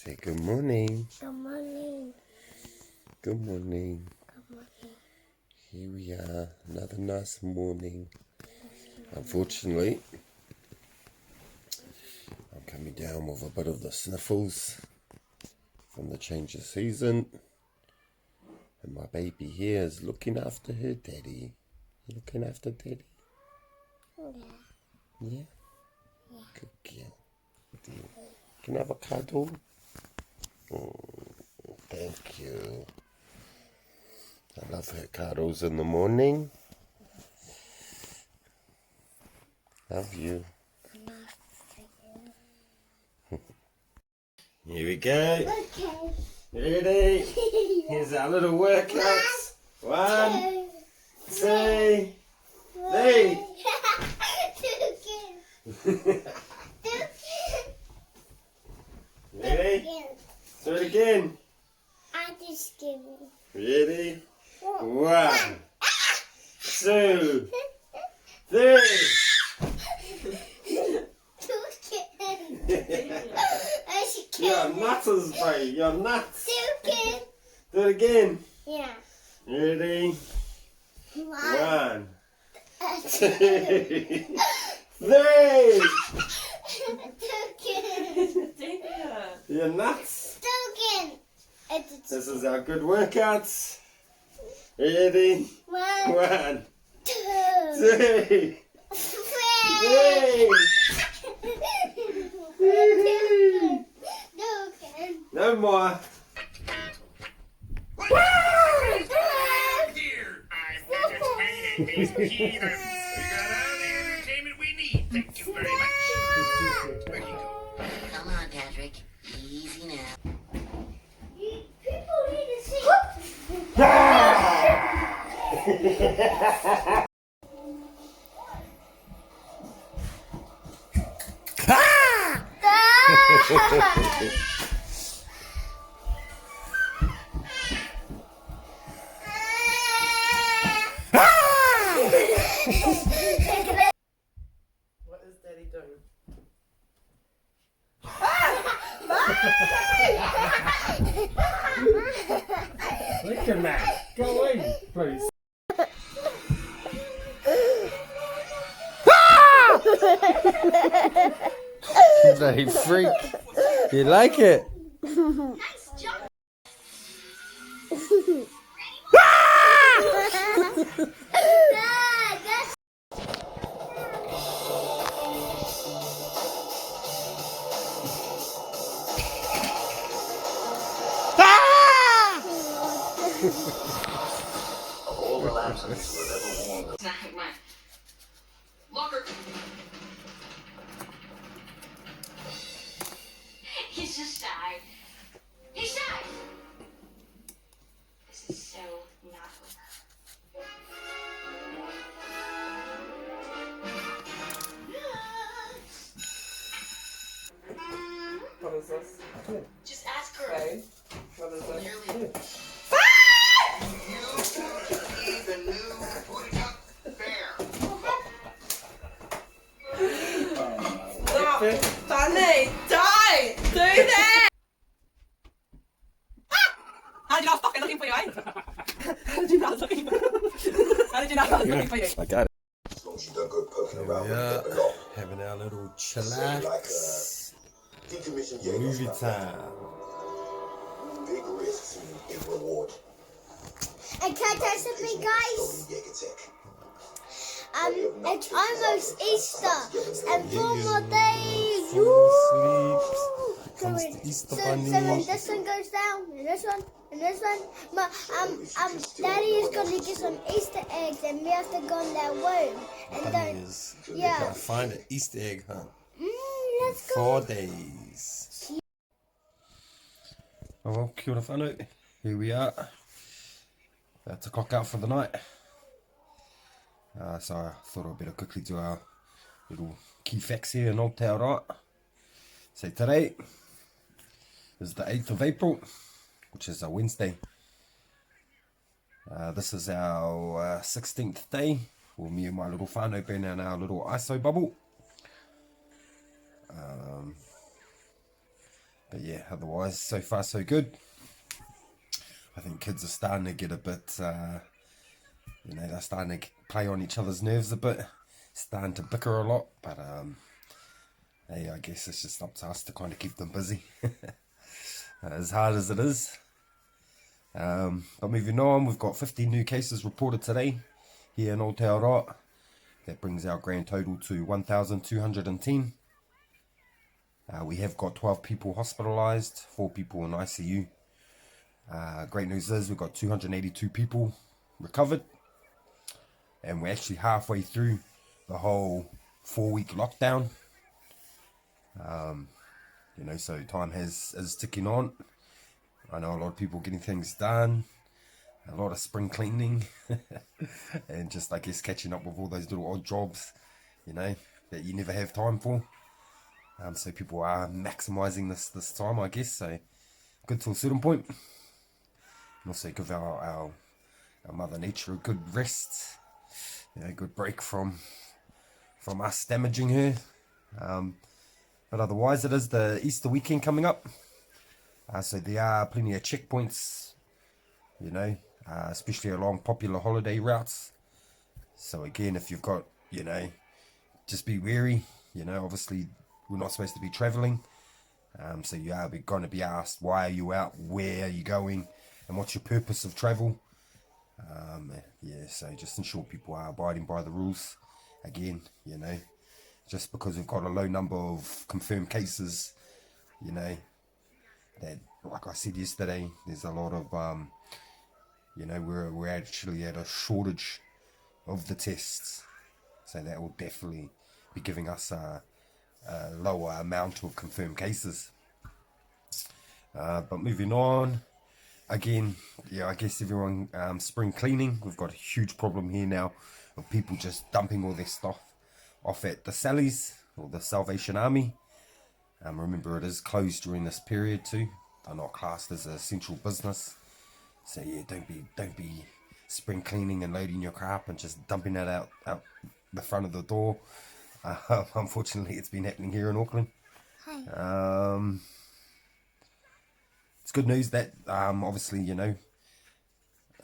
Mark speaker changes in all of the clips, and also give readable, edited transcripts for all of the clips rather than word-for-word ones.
Speaker 1: Say good morning.
Speaker 2: Good morning.
Speaker 1: Good morning.
Speaker 2: Good morning.
Speaker 1: Here we are, another nice morning. Unfortunately, I'm coming down with a bit of the sniffles from the change of season. And my baby here is looking after her daddy. You looking after daddy?
Speaker 2: Yeah.
Speaker 1: Yeah? Good girl. Can I have a cuddle? Oh, thank you. I love her cuddles in the morning. Love you. Here we go.
Speaker 2: Okay.
Speaker 1: Ready? Here's our little workouts. 1, 2, 3. Ready? Do it again.
Speaker 2: I just give me.
Speaker 1: Ready? 1, 2, 3. You're nutters, bro. You're nuts. Do it again.
Speaker 2: Yeah.
Speaker 1: Ready? 1, 2, 3. You're nuts. This is our good workouts. Ready? 1, 2, 3. No more.
Speaker 3: Dear, I'm entertaining these heathens. We got all the entertainment we need. Thank you very much. Where you go?
Speaker 4: Come on, Patrick. Easy now.
Speaker 2: People need to see.
Speaker 5: What is Daddy doing?
Speaker 6: Look at that. Go away, please.
Speaker 1: Bloody freak. You like it?
Speaker 4: All the lapses were ever warned.
Speaker 7: Locker. He's just shy. He's shy. This is so not over.
Speaker 5: What is this?
Speaker 7: Just ask her.
Speaker 5: Okay. What is this?
Speaker 3: Even knew putting up fair.
Speaker 5: Stop! Danny! Die! Do that! How did you not fucking looking for you, eh? How did you not looking for you? How did you not looking for you?
Speaker 1: I got it.
Speaker 8: As long as you done good poking around
Speaker 1: Yeah.
Speaker 8: with it a lot.
Speaker 1: Having our little
Speaker 8: So
Speaker 1: chillax.
Speaker 8: decommission
Speaker 1: Movie time.
Speaker 8: Big risks and big reward.
Speaker 2: And can I tell you something, guys? It's almost Easter, and 4 more days.
Speaker 1: Fall asleep. Comes the Easter
Speaker 2: So
Speaker 1: bunny.
Speaker 2: when this one goes down, and this one, and this one, Daddy is gonna get some Easter eggs, and we have to go in that room, and
Speaker 1: Bunny
Speaker 2: then
Speaker 1: is
Speaker 2: yeah.
Speaker 1: gotta find an Easter egg hunt.
Speaker 2: Let's go.
Speaker 1: 4 days. Oh well, kia ora whanau. Here we are. About to clock out for the night. So I thought I'd better quickly do our little key facts here in Aotearoa. So today is the 8th of April, which is a Wednesday. This is our 16th day. Well, me and my little whānau been in our little ISO bubble. But yeah, otherwise, so far so good. I think kids are starting to get a bit, they're starting to play on each other's nerves a bit, starting to bicker a lot, but hey, I guess it's just up to us to kind of keep them busy, as hard as it is. But moving on, we've got 50 new cases reported today here in Aotearoa. That brings our grand total to 1,210. We have got 12 people hospitalised, 4 people in ICU. Great news is we've got 282 people recovered, and we're actually halfway through the whole 4-week lockdown. So time is ticking on. I know a lot of people getting things done, a lot of spring cleaning, and just, I guess, catching up with all those little odd jobs, that you never have time for. So people are maximising this time, I guess, so good to a certain point. And also give our Mother Nature a good rest, a good break from us damaging her. But otherwise, it is the Easter weekend coming up. So there are plenty of checkpoints, especially along popular holiday routes. So again, if you've got, just be wary. Obviously we're not supposed to be travelling. So you are going to be asked, why are you out? Where are you going? And what's your purpose of travel? So just ensure people are abiding by the rules. Again, just because we've got a low number of confirmed cases, that, like I said yesterday, there's a lot of, we're actually at a shortage of the tests. So that will definitely be giving us a lower amount of confirmed cases. But moving on, again, I guess everyone, spring cleaning, we've got a huge problem here now of people just dumping all their stuff off at the Sallies or the Salvation Army. Remember, it is closed during this period too. They're not classed as an essential business. So yeah, don't be spring cleaning and loading your car up and just dumping it out the front of the door. Unfortunately, it's been happening here in Auckland. It's good news that obviously,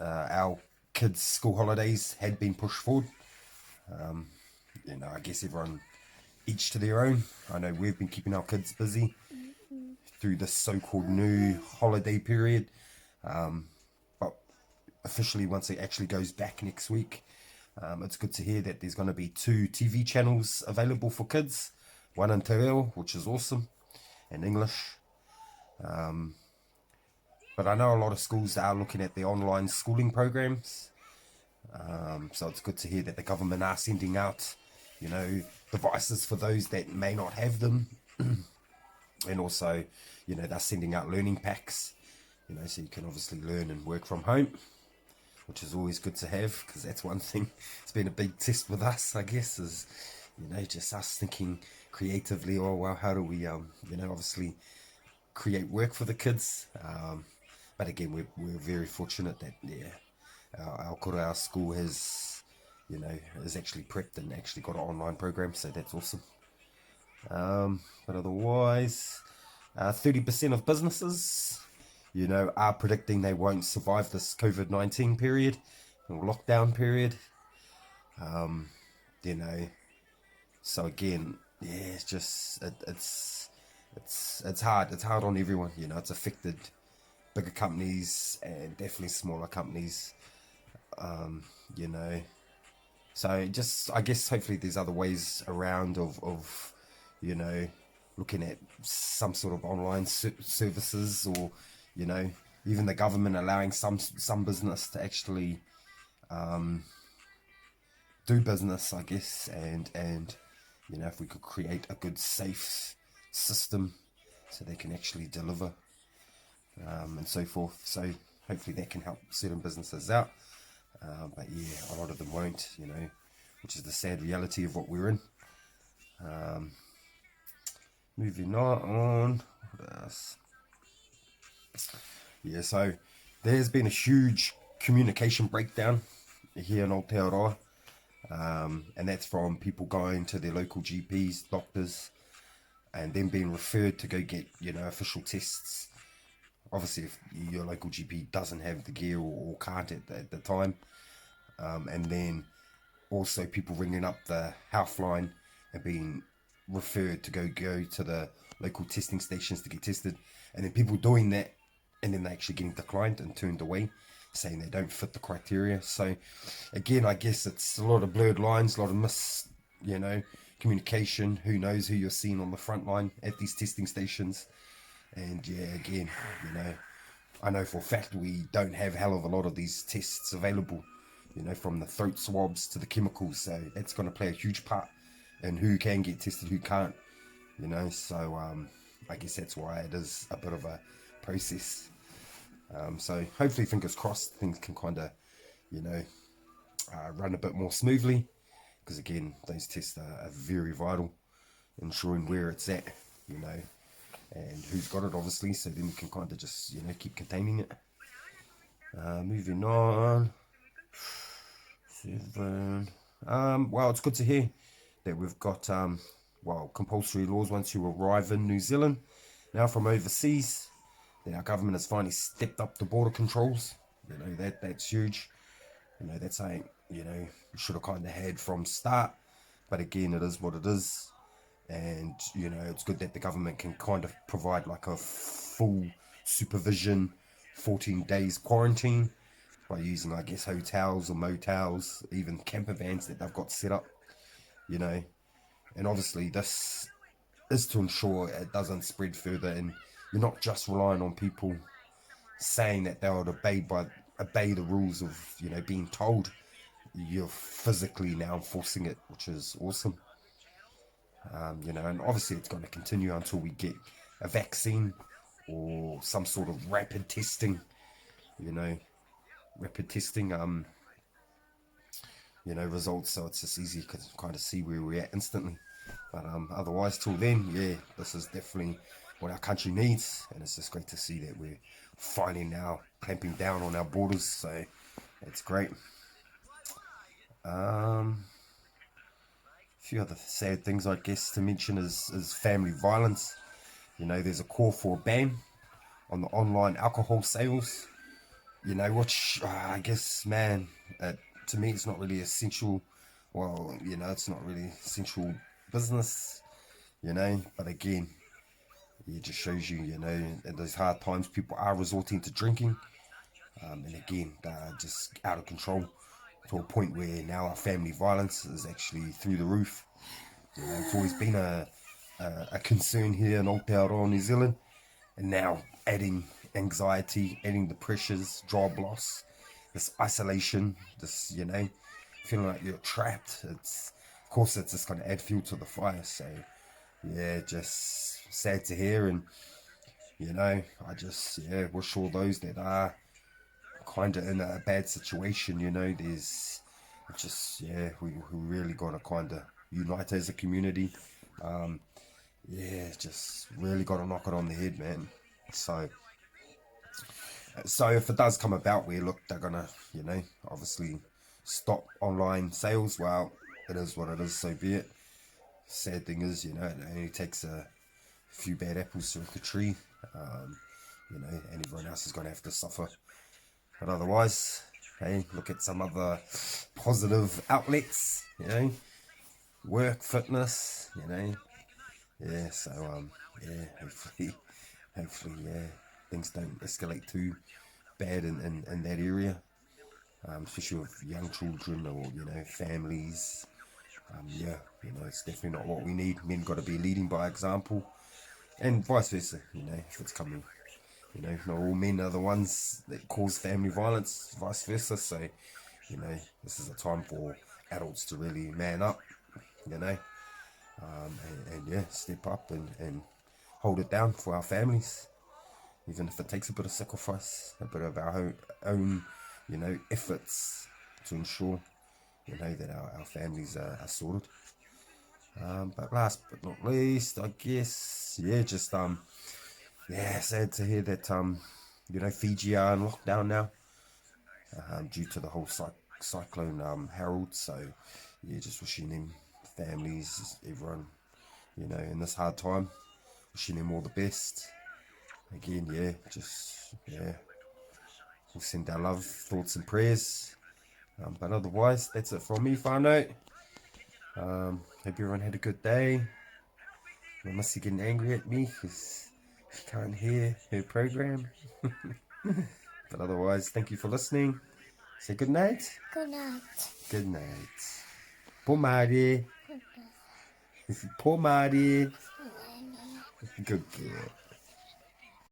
Speaker 1: our kids' school holidays had been pushed forward. I guess everyone each to their own. I know we've been keeping our kids busy through this so-called new holiday period. But officially, once it actually goes back next week, it's good to hear that there's going to be 2 TV channels available for kids. One in Te Reo, which is awesome, in English. But I know a lot of schools are looking at the online schooling programs. So it's good to hear that the government are sending out, devices for those that may not have them. And also, they're sending out learning packs, so you can obviously learn and work from home, which is always good to have, because that's one thing. It's been a big test with us, I guess, is, just us thinking creatively, how do we, obviously create work for the kids. But again, we're very fortunate that, our kura, our school has, is actually prepped and actually got an online program, so that's awesome. But otherwise, 30% of businesses, are predicting they won't survive this COVID-19 period, or lockdown period. So again, it's just, it's hard. It's hard on everyone, it's affected bigger companies and definitely smaller companies, So just, I guess, hopefully there's other ways around of looking at some sort of online services, or, even the government allowing some business to actually do business, I guess, and if we could create a good, safe system so they can actually deliver, and so forth. So hopefully that can help certain businesses out. But yeah, a lot of them won't, which is the sad reality of what we're in. Moving on. What else? Yeah, so there's been a huge communication breakdown here in Aotearoa. And that's from people going to their local GPs, doctors,
Speaker 9: and then being referred to go get, official tests. Obviously, if your local GP doesn't have the gear or can't at the time. And then also people ringing up the Healthline and being referred to go to the local testing stations to get tested. And then people doing that and then they actually getting declined and turned away, saying they don't fit the criteria. So again, I guess it's a lot of blurred lines, a lot of communication. Who knows who you're seeing on the front line at these testing stations. And yeah, again, I know for a fact we don't have a hell of a lot of these tests available, from the throat swabs to the chemicals. So that's going to play a huge part in who can get tested, who can't, So I guess that's why it is a bit of a process. So hopefully, fingers crossed, things can kind of, run a bit more smoothly. Because again, those tests are very vital, ensuring where it's at, and who's got it, obviously, so then we can kind of just, keep containing it. Moving on. 7. Well, it's good to hear that we've got, compulsory laws once you arrive in New Zealand. Now from overseas, that our government has finally stepped up the border controls. That's huge. That's something, we should have kind of had from start. But again, it is what it is. And, it's good that the government can kind of provide like a full supervision, 14 days quarantine by using, I guess, hotels or motels, even camper vans that they've got set up, And obviously this is to ensure it doesn't spread further, and you're not just relying on people saying that they would obey the rules of, being told. You're physically now enforcing it, which is awesome. And obviously it's going to continue until we get a vaccine or some sort of rapid testing, results. So it's just easy to kind of see where we're at instantly. But otherwise, till then, yeah, this is definitely what our country needs. And it's just great to see that we're finally now clamping down on our borders. So it's great. Few other sad things, I guess, to mention is family violence. There's a call for a ban on the online alcohol sales. Which I guess, man, to me, it's not really essential. Well, it's not really essential business. But again, it just shows you, in those hard times, people are resorting to drinking. And again, they're just out of control, to a point where now our family violence is actually through the roof. It's always been a concern here in Aotearoa, New Zealand, and now adding anxiety, adding the pressures, job loss, this isolation, this, feeling like you're trapped. Of course, it's just going to add fuel to the fire. So, yeah, just sad to hear, and, I just, wish all those that are kind of in a bad situation, there's just, we really got to kind of unite as a community. Just really got to knock it on the head, man. So if it does come about where, look, they're gonna, obviously stop online sales, well, it is what it is, so be it. Sad thing is, it only takes a few bad apples to wreck a tree, and everyone else is gonna have to suffer. But otherwise, hey, look at some other positive outlets, work, fitness, so, hopefully, things don't escalate too bad in that area, especially with young children or, families. It's definitely not what we need. Men got to be leading by example, and vice versa, if it's coming. Not all men are the ones that cause family violence, vice versa. So, this is a time for adults to really man up, and step up and hold it down for our families, even if it takes a bit of sacrifice, a bit of our own efforts to ensure, that our families are sorted. But last but not least, I guess, just sad to hear that Fiji are in lockdown now, due to the whole cyclone Harold. So just wishing them families, everyone, in this hard time, wishing them all the best. Again, we'll send our love, thoughts and prayers. But otherwise, that's it from me, whānau. Hope everyone had a good day. I must be getting angry at me because she can't hear her program. But otherwise, thank you for listening. Say good night.
Speaker 2: Good night.
Speaker 9: Good night. Pomare. Pomare. Good girl.